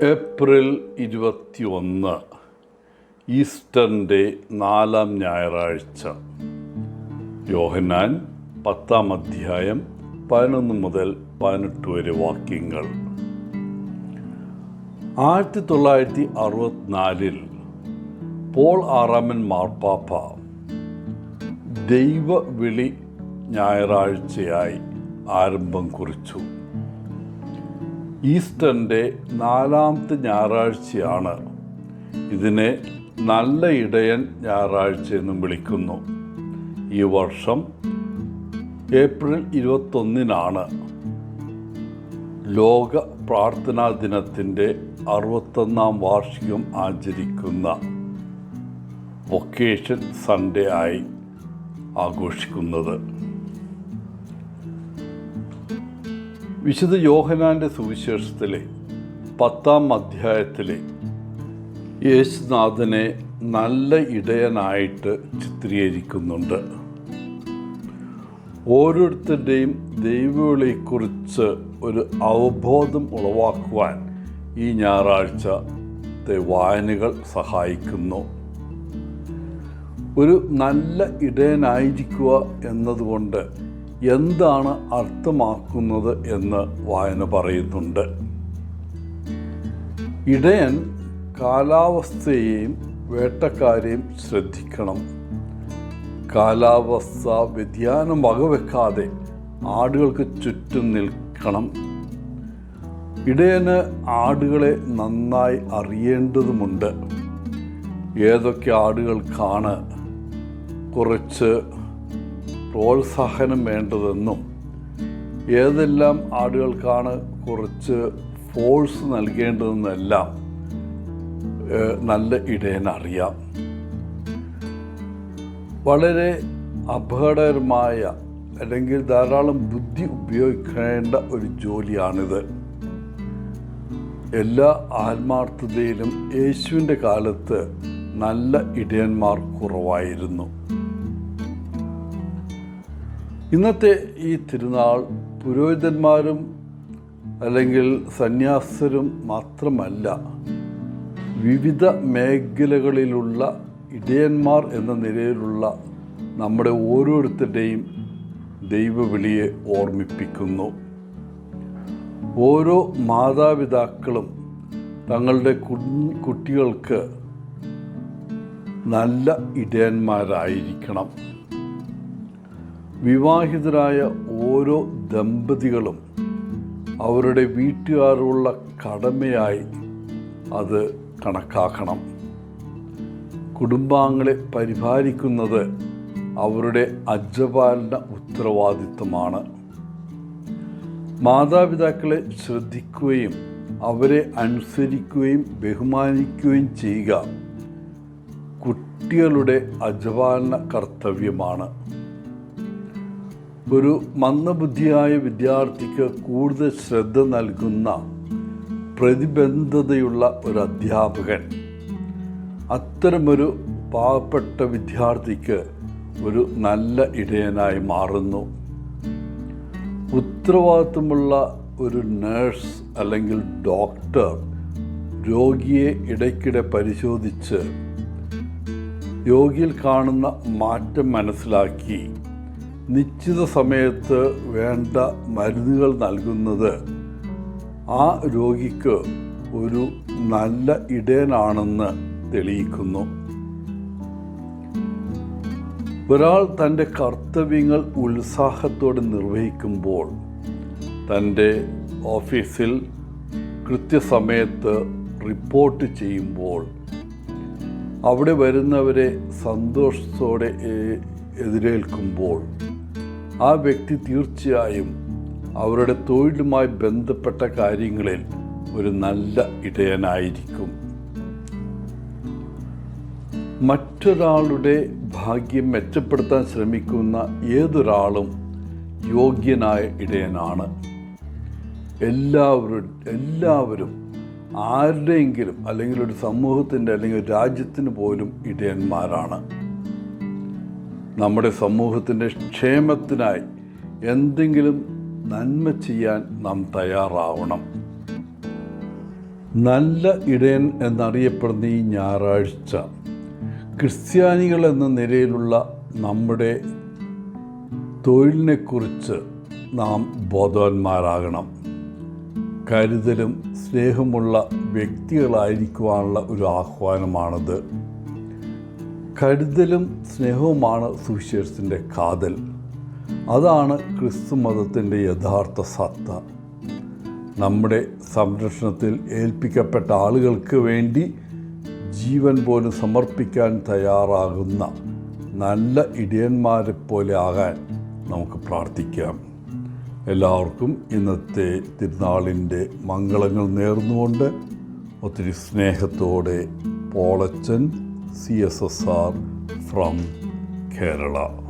April 21 ഈസ്റ്ററിൻ്റെ 4-ാം ഞായറാഴ്ച. യോഹന്നാൻ 10-ാം അധ്യായം 11 മുതൽ 18 വരെ വാക്യങ്ങൾ. 1964 പോൾ ആറാമൻ മാർപ്പാപ്പ ദൈവവിളി ഞായറാഴ്ചയായി ആരംഭം കുറിച്ചു. ഈസ്റ്ററിൻ്റെ 4-ാമത്തെ ഞായറാഴ്ചയാണ്. ഇതിനെ നല്ല ഇടയൻ ഞായറാഴ്ച എന്നും വിളിക്കുന്നു. ഈ വർഷം ഏപ്രിൽ 21 ലോക പ്രാർത്ഥനാ ദിനത്തിൻ്റെ 61-ാം വാർഷികം ആചരിക്കുന്ന വൊക്കേഷൻ സൺഡേ ആയി ആഘോഷിക്കുന്നത്. വിശുദ്ധ യോഹന്നാൻ്റെ സുവിശേഷത്തിലെ 10-ാം അധ്യായത്തിലെ യേശുനാഥനെ നല്ല ഇടയനായിട്ട് ചിത്രീകരിക്കുന്നുണ്ട്. ഓരോരുത്തരുടെയും ദൈവവിളിയെക്കുറിച്ച് ഒരു അവബോധം ഉളവാക്കുവാൻ ഈ ഞായറാഴ്ചത്തെ വായനകൾ സഹായിക്കുന്നു. ഒരു നല്ല ഇടയനായിരിക്കുക എന്നതുകൊണ്ട് എന്താണ് അർത്ഥമാക്കുന്നത് എന്ന് വായന പറയുന്നുണ്ട്. ഇടയൻ കാലാവസ്ഥയെയും വേട്ടക്കാരെയും ശ്രദ്ധിക്കണം. കാലാവസ്ഥ വ്യതിയാനം വകവെക്കാതെ ആടുകൾക്ക് ചുറ്റും നിൽക്കണം. ഇടയന് ആടുകളെ നന്നായി അറിയേണ്ടതുമുണ്ട്. ഏതൊക്കെ ആടുകൾക്കാണ് കുറച്ച് പ്രോത്സാഹനം വേണ്ടതെന്നും ഏതെല്ലാം ആടുകൾക്കാണ് കുറച്ച് ഫോഴ്സ് നൽകേണ്ടതെന്നെല്ലാം നല്ല ഇടയനറിയാം. വളരെ അപകടകരമായ അല്ലെങ്കിൽ ധാരാളം ബുദ്ധി ഉപയോഗിക്കേണ്ട ഒരു ജോലിയാണിത്. എല്ലാ ആത്മാർത്ഥതയിലും യേശുവിൻ്റെ കാലത്ത് നല്ല ഇടയന്മാർ കുറവായിരുന്നു. ഇന്നത്തെ ഈ തിരുനാൾ പുരോഹിതന്മാരും അല്ലെങ്കിൽ സന്യാസരും മാത്രമല്ല, വിവിധ മേഖലകളിലുള്ള ഇടയന്മാർ എന്ന നിലയിലുള്ള നമ്മുടെ ഓരോരുത്തരുടെയും ദൈവവിളിയെ ഓർമ്മിപ്പിക്കുന്നു. ഓരോ മാതാപിതാക്കളും തങ്ങളുടെ കുട്ടികൾക്ക് നല്ല ഇടയന്മാരായിരിക്കണം. വിവാഹിതരായ ഓരോ ദമ്പതികളും അവരുടെ വീട്ടുകാരോടുള്ള കടമയായി അത് കണക്കാക്കണം. കുടുംബാംഗങ്ങളെ പരിപാലിക്കുന്നത് അവരുടെ അജപാലന ഉത്തരവാദിത്തമാണ്. മാതാപിതാക്കളെ ശ്രദ്ധിക്കുകയും അവരെ അനുസരിക്കുകയും ബഹുമാനിക്കുകയും ചെയ്യുക കുട്ടികളുടെ അജപാലന കർത്തവ്യമാണ്. ഒരു മന്ദബുദ്ധിയായ വിദ്യാർത്ഥിക്ക് കൂടുതൽ ശ്രദ്ധ നൽകുന്ന പ്രതിബദ്ധതയുള്ള ഒരു അധ്യാപകൻ അത്തരമൊരു പാവപ്പെട്ട വിദ്യാർത്ഥിക്ക് ഒരു നല്ല ഇടയനായി മാറുന്നു. ഉത്തരവാദിത്വമുള്ള ഒരു നേഴ്സ് അല്ലെങ്കിൽ ഡോക്ടർ രോഗിയെ ഇടയ്ക്കിടെ പരിശോധിച്ച് രോഗിയിൽ കാണുന്ന മാറ്റം മനസ്സിലാക്കി നിശ്ചിത സമയത്ത് വേണ്ട മരുന്നുകൾ നൽകുന്നത് ആ രോഗിക്ക് ഒരു നല്ല ഇടയനാണെന്ന് തെളിയിക്കുന്നു. ഒരാൾ തൻ്റെ കർത്തവ്യങ്ങൾ ഉത്സാഹത്തോടെ നിർവഹിക്കുമ്പോൾ, തൻ്റെ ഓഫീസിൽ കൃത്യസമയത്ത് റിപ്പോർട്ട് ചെയ്യുമ്പോൾ, അവിടെ വരുന്നവരെ സന്തോഷത്തോടെ എതിരേൽക്കുമ്പോൾ, ആ വ്യക്തി തീർച്ചയായും അവരുടെ തൊഴിലുമായി ബന്ധപ്പെട്ട കാര്യങ്ങളിൽ ഒരു നല്ല ഇടയനായിരിക്കും. മറ്റൊരാളുടെ ഭാഗ്യം മെച്ചപ്പെടുത്താൻ ശ്രമിക്കുന്ന ഏതൊരാളും യോഗ്യനായ ഇടയനാണ്. എല്ലാവരും ആരുടെയെങ്കിലും അല്ലെങ്കിൽ ഒരു സമൂഹത്തിൻ്റെ അല്ലെങ്കിൽ ഒരു രാജ്യത്തിന് പോലും ഇടയന്മാരാണ്. നമ്മുടെ സമൂഹത്തിൻ്റെ ക്ഷേമത്തിനായി എന്തെങ്കിലും നന്മ ചെയ്യാൻ നാം തയ്യാറാവണം. നല്ല ഇടയൻ എന്നറിയപ്പെടുന്ന ഈ ഞായറാഴ്ച ക്രിസ്ത്യാനികൾ എന്ന നിലയിലുള്ള നമ്മുടെ തൊഴിലിനെക്കുറിച്ച് നാം ബോധവാന്മാരാകണം. കരുതലും സ്നേഹമുള്ള വ്യക്തികളായിരിക്കുവാനുള്ള ഒരു ആഹ്വാനമാണത്. കരുതലും സ്നേഹവുമാണ് സുവിശേഷത്തിൻ്റെ കാതൽ. അതാണ് ക്രിസ്തു മതത്തിൻ്റെ യഥാർത്ഥ സത്ത. നമ്മുടെ സംരക്ഷണത്തിൽ ഏൽപ്പിക്കപ്പെട്ട ആളുകൾക്ക് വേണ്ടി ജീവൻ പോലും സമർപ്പിക്കാൻ തയ്യാറാകുന്ന നല്ല ഇടയന്മാരെ പോലെ ആകാൻ നമുക്ക് പ്രാർത്ഥിക്കാം. എല്ലാവർക്കും ഇന്നത്തെ തിരുനാളിൻ്റെ മംഗളങ്ങൾ നേർന്നുകൊണ്ട് ഒത്തിരി സ്നേഹത്തോടെ പോളച്ചൻ CSSR ഫ്രം കേരള.